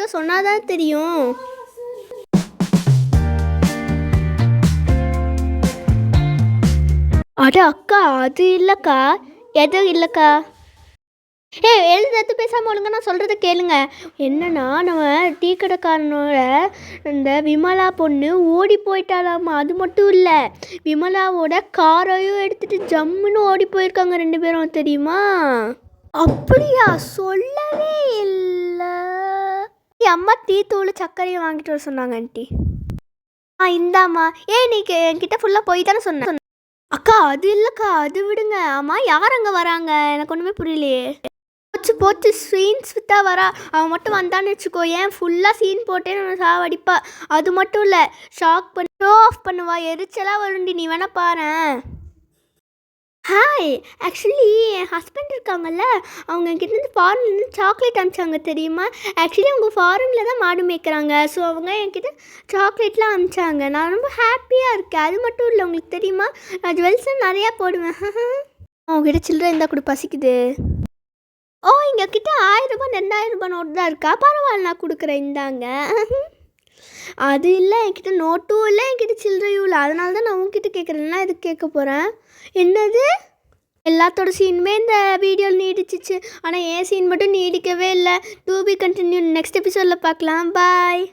விஷயம் சொன்னாதான் தெரியும். அட அக்கா, அது இல்லைக்கா. எதுவும் இல்லைக்கா. எழுந்து பேசாமல் ஒழுங்கா நான் சொல்கிறத கேளுங்க. என்னன்னா, நம்ம டீ கடைக்காரனோட இந்த விமலா பொண்ணு ஓடி போயிட்டாலாமா. அது மட்டும் இல்லை, விமலாவோட காரையும் எடுத்துகிட்டு ஜம்முன்னு ஓடி போயிருக்காங்க 2 பேரும், தெரியுமா? அப்படியா? சொல்லவே இல்லை. அம்மா டீ தூள் சர்க்கரையும் வாங்கிட்டு வர சொன்னாங்க ஆண்டி. இந்தாம்மா. நீ என்கிட்ட ஃபுல்லாக போய் தானே சொன்ன. அக்கா அது இல்லைக்கா, அது விடுங்க. ஆமாம், யார் அங்கே வராங்க? எனக்கு ஒன்றுமே புரியலையே. போச்சு சீன் ஸ்வித்தா வரா. அவன் மட்டும் வந்தான்னு வச்சுக்கோ, ஏன் ஃபுல்லாக சீன் போட்டேன்னு சாவடிப்பா. அது மட்டும் இல்லை, ஷாக் பண்ணி ஷோ ஆஃப் பண்ணுவா. எரிச்சலாக வருண்டி, நீ வேணா பாரேன். ஹாய், ஆக்சுவலி என் ஹஸ்பண்ட் இருக்காங்கல்ல, அவங்க என்கிட்ட ஃபாரின்லேருந்து சாக்லேட் அனுப்பிச்சாங்க, தெரியுமா? ஆக்சுவலி அவங்க ஃபாரினில் தான் மாடு மேய்க்கிறாங்க. ஸோ அவங்க என்கிட்ட சாக்லேட்லாம் அனுப்பிச்சாங்க. நான் ரொம்ப ஹாப்பியாக இருக்கேன். அது மட்டும் இல்லை, உங்களுக்கு தெரியுமா, நான் ஜுவல்ஸும் நிறையா போடுவேன். அவங்ககிட்ட சில்லறை இருந்தால் கூட பசிக்குது. எங்கள் கிட்ட 1000 ரூபாய் 2000 ரூபாய் நோட்டு தான் இருக்கா? பரவாயில்ல, நான் கொடுக்குறேன், இந்தாங்க. அது இல்லை, என்கிட்ட நோட்டும் இல்லை, என்கிட்ட சில்லறையும் இல்லை. அதனால தான் நான் உங்ககிட்ட கேட்குறேன்னா இதுக்கு கேட்க போகிறேன். என்னது? எல்லாத்தோட சீனுமே இந்த வீடியோவில் நீடிச்சிச்சு. ஆனால் என் சீன் மட்டும் நீடிக்கவே இல்லை. To be continue. நெக்ஸ்ட் எபிசோடில் பார்க்கலாம். பாய்.